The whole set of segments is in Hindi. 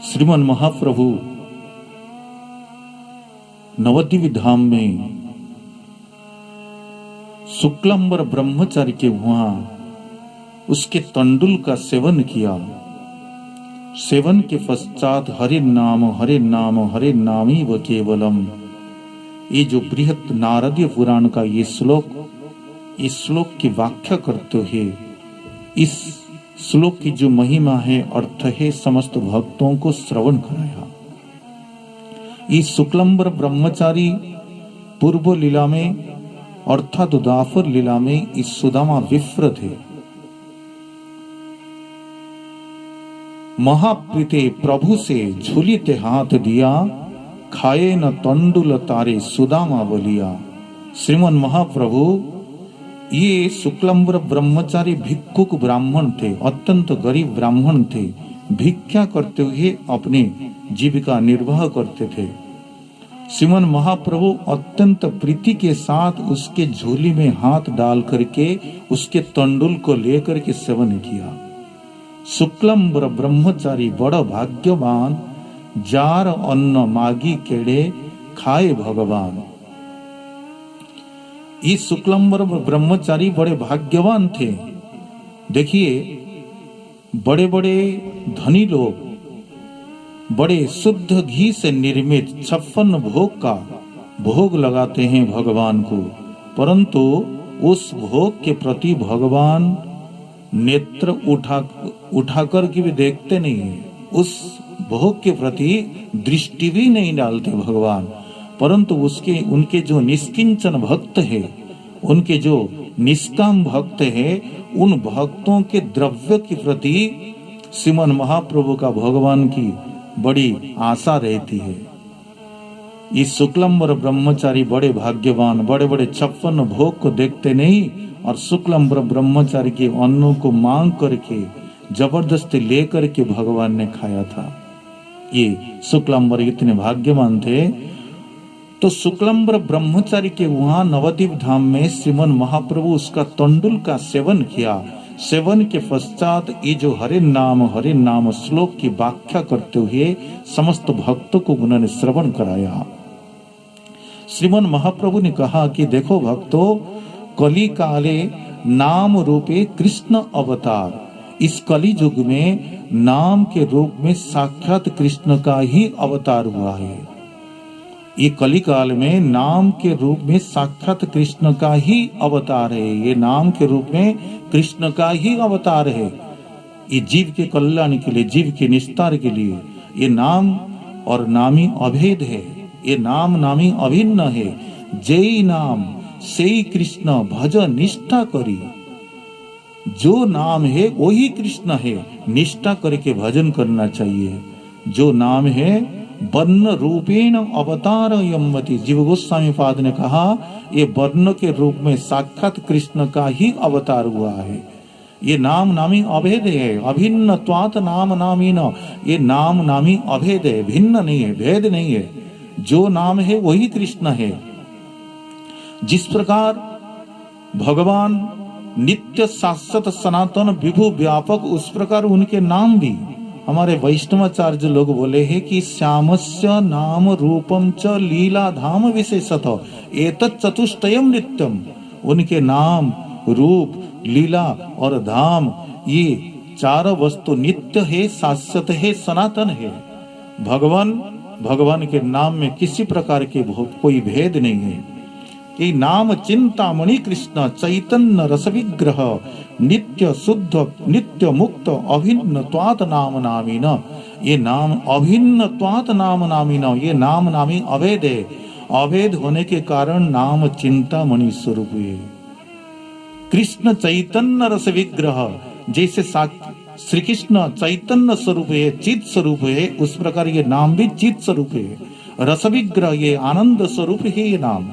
श्रीमन महाप्रभु नवद्वीप धाम में शुक्लांबर ब्रह्मचारी के वहां उसके तंडुल का सेवन किया। सेवन के पश्चात हरे नाम हरे नामी व केवलम, ये जो बृहत नारदीय पुराण का ये श्लोक की व्याख्या करते हुए इस श्लोक की जो महिमा है, अर्थ है, समस्त भक्तों को श्रवण कराया। इस शुक्लांबर ब्रह्मचारी पूर्व लीला में अर्थात द्वापर लीला में इस सुदामा विप्र थे। महाप्रीते प्रभु से झूलिते हाथ दिया, खाए न तंडुल तारे सुदामा बोलिया। श्रीमन महाप्रभु ये शुक्लांबर ब्रह्मचारी भिक्षुक ब्राह्मण थे, अत्यंत गरीब ब्राह्मण थे। भिक्षा करते हुए अपनी जीविका निर्वाह करते थे। श्रीमन महाप्रभु अत्यंत प्रीति के साथ उसके झोली में हाथ डाल करके उसके तंडुल को लेकर के सेवन किया। शुक्लांबर ब्रह्मचारी बड़ा भाग्यवान, जार अन्न मागी केड़े खाए भगवान। ये शुक्लांबर ब्रह्मचारी बड़े भाग्यवान थे। देखिए, बड़े बड़े धनी लोग बड़े शुद्ध घी से निर्मित 56 भोग का भोग लगाते हैं भगवान को, परंतु उस भोग के प्रति भगवान नेत्र उठाकर के भी देखते नहीं है। उस भोग के प्रति दृष्टि भी नहीं डालते भगवान, परंतु उनके जो निष्किंचन भक्त है, उनके जो निष्काम भक्त है, उन भक्तों के द्रव्य के प्रति श्रीमन महाप्रभु का भगवान की बड़ी आशा रहती है। इस शुक्लांबर ब्रह्मचारी बड़े भाग्यवान, बड़े बड़े 56 भोग को देखते नहीं और शुक्लांबर ब्रह्मचारी के अन्नों को मांग करके जबरदस्ती लेकर के भगवान ने खाया था। ये शुक्लांबर इतने भाग्यवान थे। तो शुक्लांबर ब्रह्मचारी के वहां नवद्वीप धाम में श्रीमन महाप्रभु उसका तंडुल का सेवन किया। सेवन के पश्चात ये जो हरे नाम श्लोक की व्याख्या करते हुए समस्त भक्तों को उन्होंने श्रवण कराया। श्रीमन महाप्रभु ने कहा कि देखो भक्तों, कली काले नाम रूपे कृष्ण अवतार। इस कली युग में नाम के रूप में साक्षात कृष्ण का ही अवतार हुआ है। ये कलिकाल में नाम के रूप में साक्षात कृष्ण का ही अवतार है। ये नाम के रूप में कृष्ण का ही अवतार है। ये जीव के कल्याण के लिए, जीव के निस्तार के लिए ये नाम और नामी अभेद है। ये नाम नामी अभिन्न है। जय नाम सेई कृष्ण भज निष्ठा करी। जो नाम है वही कृष्ण है, निष्ठा करके भजन करना चाहिए। जो नाम है वर्ण रूपेण अवतार यमति। जीव गोस्वामी पाद ने कहा ये वर्ण के रूप में साक्षात कृष्ण का ही अवतार हुआ है। ये नाम नामी अभेद है, अभिन्न त्वात नाम नामी न। ये नाम नामी अभेद है, भिन्न नहीं है, भेद नहीं है। जो नाम है वही कृष्ण है। जिस प्रकार भगवान नित्य शाश्वत सनातन विभु व्यापक, उस प्रकार उनके नाम भी हमारे वैष्णवाचार्य लोग बोले हैं कि श्यामस्य नाम रूपम च लीला धाम विशेषत एतत् चतुष्टयम नित्यम। उनके नाम, रूप, लीला और धाम ये चारों वस्तु नित्य है, शाश्वत है, सनातन है। भगवान के नाम में किसी प्रकार के कोई भेद नहीं है। ये नाम चिंतामणि कृष्ण चैतन्य रस विग्रह नित्य शुद्ध नित्य मुक्त अभिन्न त्वात नाम नामी न। ये नाम अभिन्न त्वात नाम नामी न। ये नाम नामी अभेद है। अभेद होने के कारण नाम चिंतामणि स्वरूप है। कृष्ण चैतन्य रस विग्रह, जैसे श्री कृष्ण चैतन्य स्वरूप है, चित स्वरूप है, उस प्रकार ये नाम भी चित स्वरूप है। रस विग्रह ये आनंद स्वरूप है। ये नाम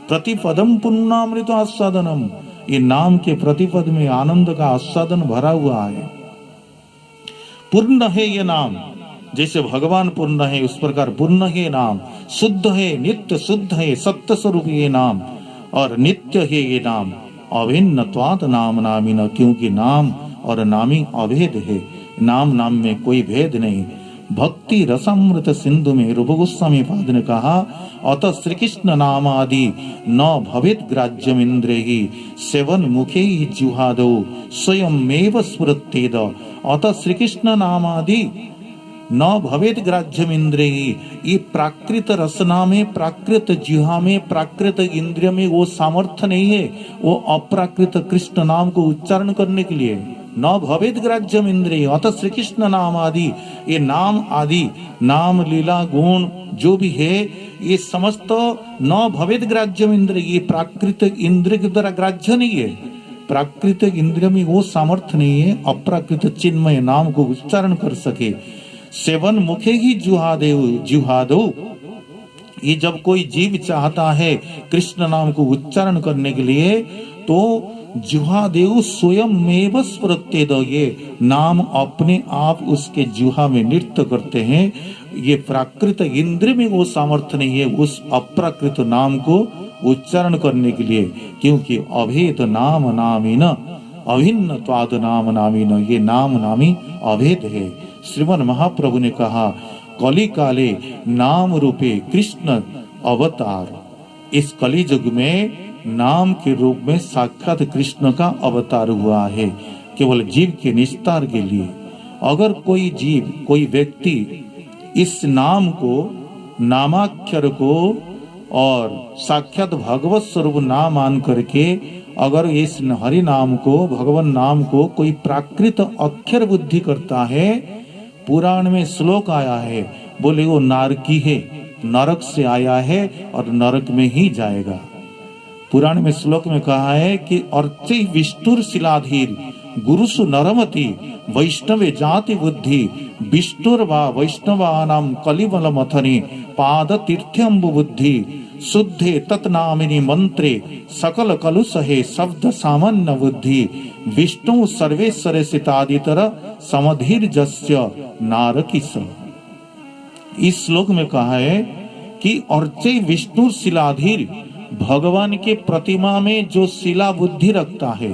प्रतिपदम पुण्णामृत आस्वादनम। ये नाम के प्रतिपद में आनंद का आस्वादन भरा हुआ है। पूर्ण है ये नाम, जैसे भगवान पूर्ण है उस प्रकार पूर्ण है नाम। शुद्ध है, नित्य शुद्ध है, सत्य स्वरूप ये नाम और नित्य है ये नाम। अभिन्न त्वात नाम नामिन, क्योंकि नाम और नामी अभेद है। नाम नाम में कोई भेद नहीं। भक्ति रसामृत सिंधु में रूप गोस्वामी पाद ने कहा, अतः श्री कृष्ण नाम आदि न भवेत ग्राह्यम इंद्रिहि सेवन मुखे ही जिह्वादौ स्वयमेव स्फुरत्येद। अतः श्री कृष्ण नाम आदि न भवेत ग्राह्यम इंद्रिहि, ये प्राकृत रसना में, प्राकृत जिह्वा में, प्राकृत इंद्रिय में वो सामर्थ्य नहीं है वो अप्राकृत कृष्ण नाम को उच्चारण करने के लिए। न भवेत ग्राह्यम इंद्रिय, अतः श्री कृष्ण नाम आदि, ये नाम आदि, नाम लीला गुण जो भी है ये समस्त न भवेत ग्राह्यम इंद्रिय, ये प्राकृतिक इंद्रिय के द्वारा ग्राह्य नहीं है। प्राकृतिक इंद्रिय में वो सामर्थ्य नहीं है अप्राकृत चिन्मय नाम को उच्चारण कर सके। सेवन मुखे ही जिह्वादौ, ये जब कोई जीव चाहता है कृष्ण नाम को उच्चारण करने के लिए तो जिह्वादेव स्वयं में स्फुरत्येद, ये नाम अपने आप उसके जिह्वा में नृत्य करते हैं। ये प्राकृत इंद्रिय में वो सामर्थ्य नहीं है उस अप्राकृत नाम को उच्चारण करने के लिए, क्योंकि अभेद नाम नामीन अभिन्न त्वाद नाम नामीन, ये नाम नामी अभेद है। श्रीमन महाप्रभु ने कहा, कली काले नाम रूपे कृष्ण अवतार, इस कली युग में नाम के रूप में साक्षात कृष्ण का अवतार हुआ है केवल जीव के निस्तार के लिए। अगर कोई जीव, कोई व्यक्ति इस नाम को, नामाक्षर को और साक्षात भगवत स्वरूप नाम मान करके अगर इस हरि नाम को, भगवान नाम को कोई प्राकृत अक्षर बुद्धि करता है, पुराण में श्लोक आया है, बोले वो नारकी है, नरक से आया है और नरक में ही जाएगा। पुराण में श्लोक में कहा है कि अर्चे विष्णुर शिलाधीर गुरुसु नरमति वैष्णवे जाति बुद्धि विष्णुर वा वैष्णवानाम कलिमल मथने पाद तीर्थ्यम्बु बुद्धि शुद्धे तत्नामिनी मंत्रे सकल कलुषहे शब्द सामान्य बुद्धि विष्णु सर्वेश्वर सितादितर समधीर जस्य नारकिस। इस श्लोक में कहा है कि अर्चे विष्णु शिलाधीर, भगवान के प्रतिमा में जो शिला बुद्धि रखता है,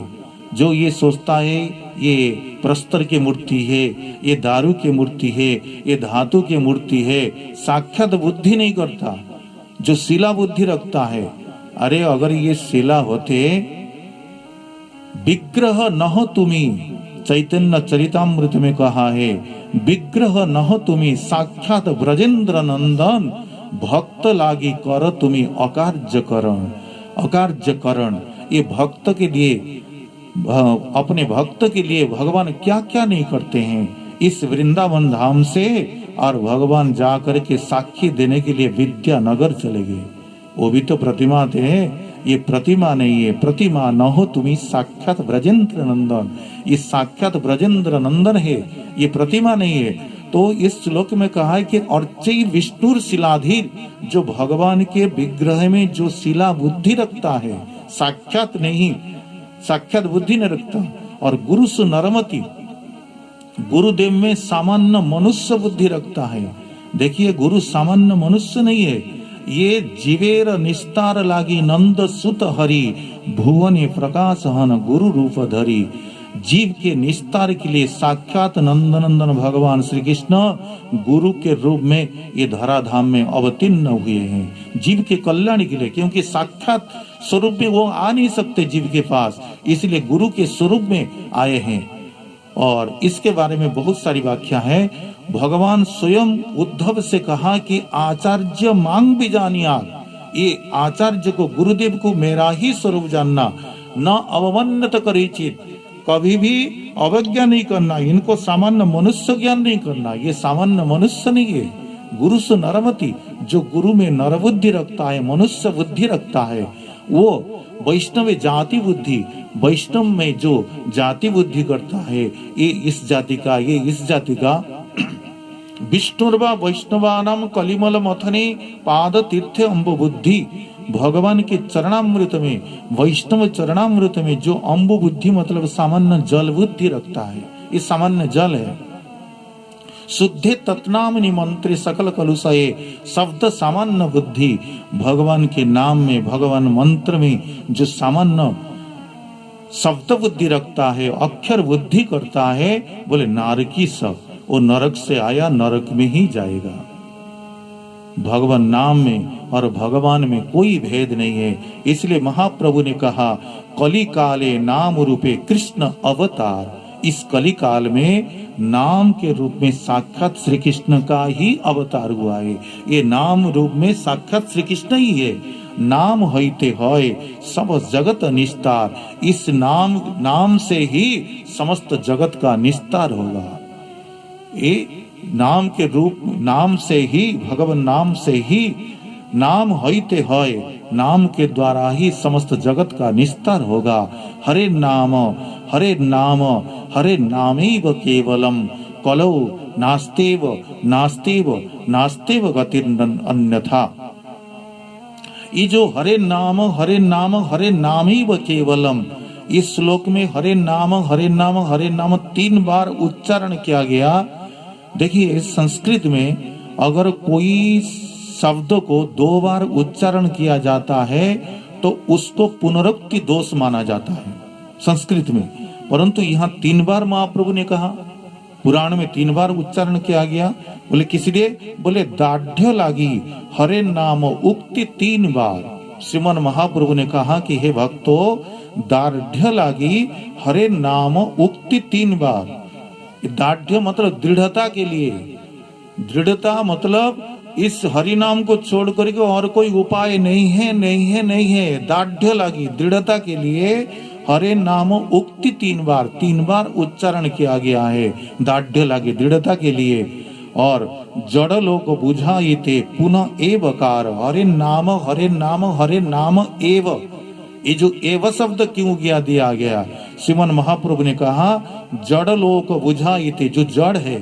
जो ये सोचता है ये प्रस्तर की मूर्ति है, ये दारू की मूर्ति है, ये धातु की मूर्ति है, साक्षात बुद्धि नहीं करता, जो शिला बुद्धि रखता है। अरे अगर ये शिला होते, विग्रह नह तुमी, चैतन्य चरितामृत में कहा है, विग्रह नह तुमी साक्षात ब्रजेंद्र नंदन भक्त लागी कर तुमी अकार्यकरण। अकार्यकरण, ये भक्त के लिए, अपने भक्त के लिए भगवान क्या क्या नहीं करते हैं इस वृंदावन धाम से। और भगवान जा करके साक्षी देने के लिए विद्यानगर चले गए, वो भी तो प्रतिमा थे, ये प्रतिमा नहीं है। प्रतिमा न हो तुम्ही साक्षात ब्रजेंद्र नंदन, ये साक्षात ब्रजेंद्र नंदन है, ये प्रतिमा नहीं है। तो इस श्लोक में कहा है कि अर्चे विष्णुर शिलाधीर, जो भगवान के विग्रह में जो शिला बुद्धि रखता है, साक्षात नहीं, साक्षात बुद्धि नहीं रखता। और गुरु सु नरमति, गुरुदेव में सामान्य मनुष्य बुद्धि रखता है। देखिए गुरु सामान्य मनुष्य नहीं है, ये जीवेर निस्तार लागी नंद सुत हरि भुवने प्रकाश हन गुरु रूप धरी। जीव के निस्तार के लिए साक्षात नंदनंदन भगवान श्री कृष्ण गुरु के रूप में ये धराधाम में अवतीर्ण हुए हैं जीव के कल्याण के लिए, क्योंकि साक्षात स्वरूप में वो आ नहीं सकते जीव के पास, इसलिए गुरु के स्वरूप में आए हैं। और इसके बारे में बहुत सारी व्याख्या है। भगवान स्वयं उद्धव से कहा कि आचार्य मांग भी जानिया, ये आचार्य को, गुरुदेव को मेरा ही स्वरूप जानना, न अवमन्यत करेचित, कभी भी अवज्ञा नहीं करना, इनको सामान्य मनुष्य ज्ञान नहीं करना, ये सामान्य मनुष्य नहीं है। गुरु से नरमति, जो गुरु में नरबुद्धि रखता है, मनुष्य बुद्धि रखता है, वो वैष्णव जाति बुद्धि, वैष्णव में जो जाति बुद्धि करता है, ये इस जाति का, ये इस जाति का। विष्णुर्वा वैष्णवानाम कलिमल मथने पाद तीर्थ अम्ब बुद्धि, भगवान के चरणामृत में, वैष्णव चरणामृत में जो अम्बु बुद्धि मतलब सामान्य जल बुद्धि रखता है, ये सामान्य जल है। शुद्धे तत्नामनि मंत्रे सकल कलुषये, शब्द सामान्य बुद्धि, भगवान के नाम में, भगवान मंत्र में जो सामान्य शब्द बुद्धि रखता है, अक्षर बुद्धि करता है, बोले नारकी सब, वो नरक से आया नरक में ही जाएगा। भगवान नाम में और भगवान में कोई भेद नहीं है। इसलिए महाप्रभु ने कहा कली काले नाम रूपे कृष्ण अवतार। इस कली काल में नाम के रूप में साक्षात श्री कृष्ण का ही अवतार हुआ है। ये नाम रूप में साक्षात श्री कृष्ण ही है। नाम होते होय सब जगत निस्तार। इस नाम से ही समस्त जगत का निस्तार होगा। ये नाम के रूप, नाम से ही, भगवान नाम से ही, नाम होते होय, नाम के द्वारा ही समस्त जगत का निस्तार होगा। हरे नाम हरे नाम हरे नामेव केवलम कलौ नास्तेव नास्तेव नास्तेव गतिर्न अन्यथा। ये जो हरे नाम हरे नाम हरे नामेव केवलम, इस श्लोक में हरे नाम हरे नाम हरे नाम 3 बार उच्चारण किया गया। देखिए संस्कृत में अगर कोई शब्द को 2 बार उच्चारण किया जाता है तो उसको पुनरुक्ति दोष माना जाता है संस्कृत में, परंतु यहाँ 3 बार महाप्रभु ने कहा, पुराण में 3 बार उच्चारण किया गया। बोले किस लिए? बोले दाढ़ लागी हरे नाम उक्ति 3 बार। श्रीमन महाप्रभु ने कहा कि हे भक्तों, दाढ़ लागी हरे नाम उक्ति 3 बार। दाढ़ मतलब दृढ़ता के लिए, दृढ़ता मतलब इस हरि नाम को छोड़ करके और कोई उपाय नहीं है, नहीं है, नहीं है। दाढ़ लागी दृढ़ता के लिए हरे नाम उक्ति 3 बार उच्चारण किया गया है। दाढ़ लागी दृढ़ता के लिए। और जड़ लोक बुझाइते पुनः एवकार। हरे नाम हरे नाम हरे नाम एव। ये जो एव शब्द क्यों दिया गया? श्रीमन महाप्रभु ने कहा जड़ लोक बुझाइते, जो जड़ है,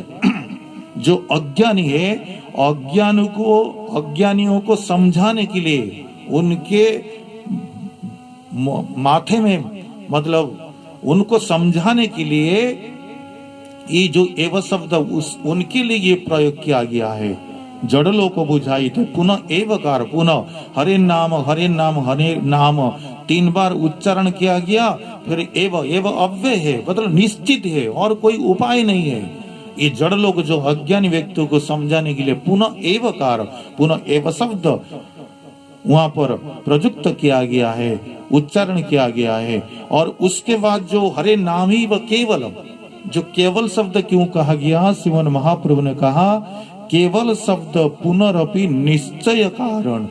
जो अज्ञानी है, अज्ञानियों को समझाने के लिए, उनके माथे में मतलब उनको समझाने के लिए ये जो एव शब्द उनके लिए ये प्रयोग किया गया है। जड़लों को बुझाई थे पुनः एवकार, पुनः हरे नाम हरे नाम हरे नाम 3 बार उच्चारण किया गया। फिर एव अव्यय है, मतलब निश्चित है और कोई उपाय नहीं है। ये जड़ लोग जो अज्ञानी व्यक्तियों को समझाने के लिए पुनः एवकार, पुनः एव शब्द वहां पर प्रयुक्त किया गया है, उच्चारण किया गया है। और उसके बाद जो हरे नाम ही व केवलम, जो केवल शब्द क्यों कहा गया? श्रीमन महाप्रभु ने कहा केवल शब्द पुनरपि निश्चय कारण।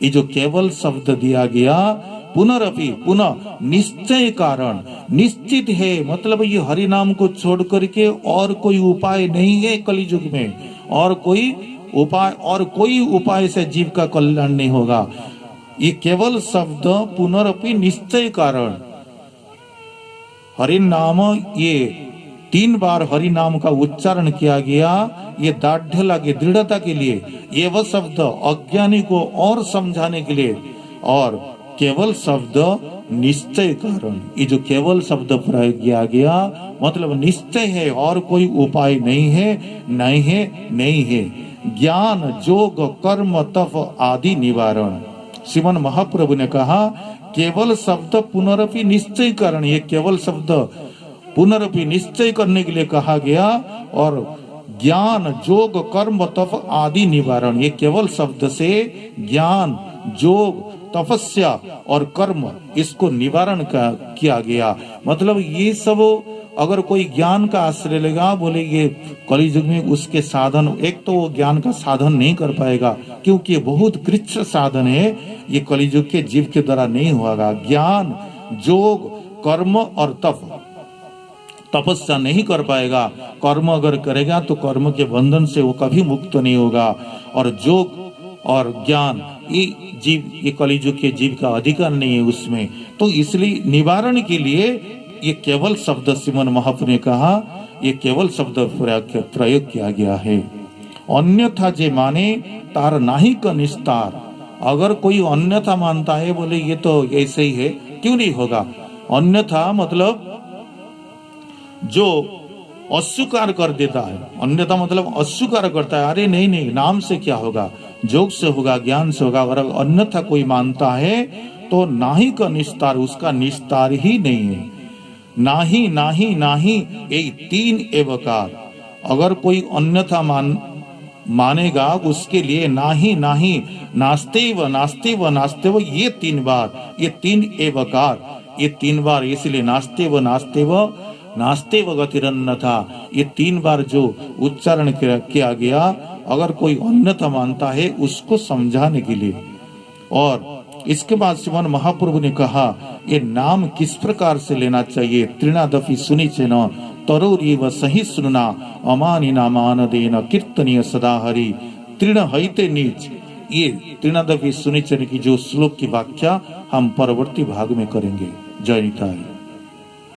ये जो केवल शब्द दिया गया पुनरपि, पुनः निश्चय कारण, निश्चित है, मतलब ये हरि नाम को छोड़ करके और कोई उपाय नहीं है कलियुग में, और कोई उपाय से जीव का कल्याण नहीं होगा। ये केवल शब्द पुनरपि निश्चय कारण, हरि नाम, ये 3 बार हरि नाम का उच्चारण किया गया। ये दाढ़ लगे दृढ़ता के लिए, ये वह शब्द अज्ञानी को और समझाने के लिए, और केवल शब्द निश्चय कारण। ये जो केवल शब्द प्रयोग किया गया मतलब निश्चय है और कोई उपाय नहीं है, नहीं है, नहीं है। ज्ञान जोग कर्म तप आदि निवारण। श्रीमन महाप्रभु ने कहा केवल शब्द पुनरपि निश्चय कारण, ये केवल शब्द पुनरपि निश्चय करने के लिए कहा गया। और ज्ञान जोग कर्म तप आदि निवारण, ये केवल शब्द से ज्ञान जोग तपस्या और कर्म इसको निवारण किया गया। मतलब ये सब अगर कोई ज्ञान का आश्रय लेगा, बोले ये कलियुग में उसके साधन, एक तो वो ज्ञान का साधन नहीं कर पाएगा क्योंकि ये बहुत कृच्छ साधन है, ये कलियुग के जीव के द्वारा नहीं होगा। ज्ञान जोग कर्म और तपस्या नहीं कर पाएगा। कर्म अगर करेगा तो कर्म के बंधन से वो कभी मुक्त नहीं होगा। और जोग और ज्ञान ये कलियुग के जीव का अधिकार नहीं है उसमें। तो इसलिए निवारण के लिए ये केवल शब्द श्रीमन महाप्रभु ने कहा, ये केवल शब्द प्रयोग किया गया है। अन्यथा जे माने तार नाही का निस्तार। अगर कोई अन्यथा मानता है, बोले ये तो ऐसे ही है, क्यों नहीं होगा? अन्यथा मतलब जो अस्वीकार कर देता है, अन्यथा मतलब अस्वीकार करता है, अरे नहीं नहीं, नाम से क्या होगा, जोग से होगा, ज्ञान से होगा। अगर अन्यथा कोई मानता है तो नाही का निस्तार, उसका निस्तार ही नहीं है। नाही नाही नाही, यही 3 एवकार। अगर कोई अन्यथा मानेगा उसके लिए नाही नाही, नास्ते व नास्ते व नास्ते व, ये 3 बार, ये 3 एवकार, ये 3 बार, इसलिए नास्ते व नास्ते व गतिरन्यथा, ये 3 बार जो उच्चारण किया गया, अगर कोई अन्यथा मानता है उसको समझाने के लिए। और इसके बाद श्रीमान महाप्रभु ने कहा ये नाम किस प्रकार से लेना चाहिए। तृणादपि सुनिचेन तरोरीव सही सुनना, अमानी नामान देन कीर्तनीय सदा हरि, तृण हईते नीच। ये तृणादपि सुनिचेन की जो श्लोक की व्याख्या हम परवर्ती भाग में करेंगे। जय निताई।